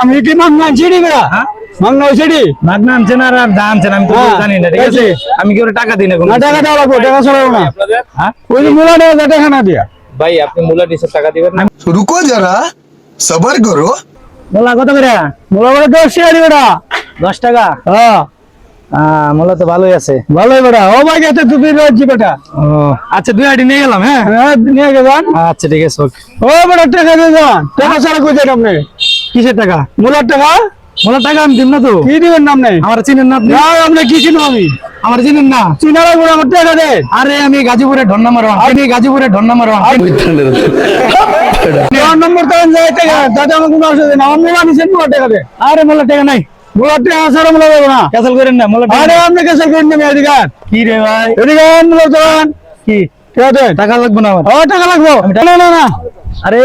আমি কি মাগনা চিড়ি বেড়া মাগনা চিড়ি মাগনা আনছেন আর আনছেন আমি তো জানি না, ঠিক আছে? আমি কি ওর টাকা দিই না? কোনো টাকা দেওয়া লাগবো, টাকা ছাড়াবো না। হ্যাঁ ওই যে মূলা নেওয়া যায় টাকা না দিয়া। ভাই আপনি মূলা ডিসের টাকা দিবেন না? रुको जरा सबर करो। মোলা কত করে? মূলা বলে 10 টাকা বেড়া। 10 টাকা? হ্যাঁ মোলা তো ভালোই আছে। ভালোই বেড়া। ও ভাই গেছে তুমি রোজি বেটা। ও আচ্ছা, 2 আইডি নিয়ে গেলাম। হ্যাঁ হ্যাঁ নিয়ে গেছেন। আচ্ছা ঠিক আছে, ওকে। ও বেটা টাকা দিয়ে যান। টাকা ছাড়া কই যান আপনি? কিসের টাকা? মূলার টাকা? মোলা টাকা আমি দিব না তো। কি দিবেন নাম নেই? আমার চিনেন না আপনি? না আপনি কি চিনো আমি? আমার চিনেন না? চিনা লাগবো না, আমার টাকা দেন। আরে আমি গাজীপুরের ঢন নাম্বার 1। আমি গাজীপুরের ঢন নাম্বার 1। আমার নম্বর তখন যায় টাকা তাতে আমার কোনো অসুবিধা নেই। আমার মূলা নিছেন মূলা টাকা দেন। আরে মোলা টাকা নাই, মূলার টাকা ছাড়া মূলা দেবো না। ক্যান্সেল করেন না মোলা টাকা। আরে আপনি কেসে করেন না এদিকে আন। কি রে ভাই? এদিকে আন মূলার দোকান। কি টাকা দেন। টাকা লাগবে না আমার? ও টাকা লাগবো। না না না আরে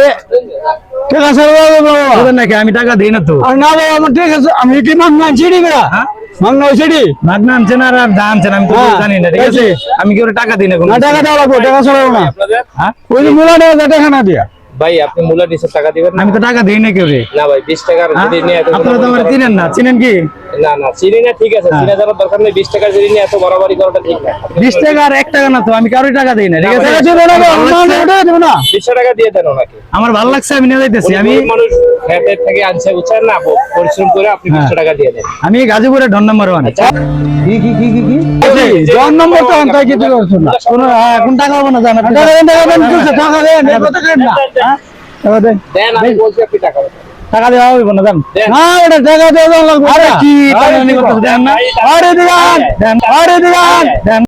টাকা ছাড়া দেবো না। বলেন নাকি? আমি টাকা দিই না তো। আর না বাবা আমার ঠিক আছে, আমি কি মাগনা চিড়ি বেড়া মাগনা চিড়ি মাগনা আনছেন আর আনছেন আমি তো হ্যাঁ, জানি না, ঠিক আছে? আমি কি ওর টাকা দিই না? কোনো না টাকা দেওয়া লাগবো, টাকা ছাড়াবো না। আপনাদের হ্যাঁ ওই যে মূলা নেওয়া যায় টাকা না দিয়া। ভাই আপনি মূলা ডিসের টাকা দিবেন না? আমি তো টাকা দিই না কেউ রে। না ভাই 20 টাকার যদি নিয়ে এত আপনারা তো আমার চিনেন না। চিনেন কি? না না চিনি না, ঠিক আছে চিনা জানার দরকার নেই। 20 টাকার যদি নিয়ে এত বাড়াবাড়ি করাটা ঠিক না। 20 টাকা আর 1 টাকা না তো, আমি কারোর টাকা দিই না, ঠিক আছে? টাকা দেবো না, টাকা দেবো না। 20 টাকা দিয়ে দেন ওনাকে। আমার ভালো লাগছে, আমি নিয়ে যাইতেছি। আমি গরিব মানুষ খেতের থেকে আনছে, বুঝছেন না? পরিশ্রম করে আপনি 20 টাকা দিয়ে দেন। আমি গাজীপুরের ঢন নাম্বার 1। জন নম্বর তো তাই কিছু করছো না। কোন টাকা হবে না জানা? টাকা দেন, টাকা দেন, কিছু টাকা দেন, এই কথা কেন না? টাকা দেন। দেন, আমি বলছি আপনি টাকা দেন। টাকা দেওয়া হবে না? জান দেন। না ওটা টাকা দেওয়া লাগবে। আরে কি টাকা নিয়ে কথা দেন না? আরে দিগান, আরে দিগান। দেন।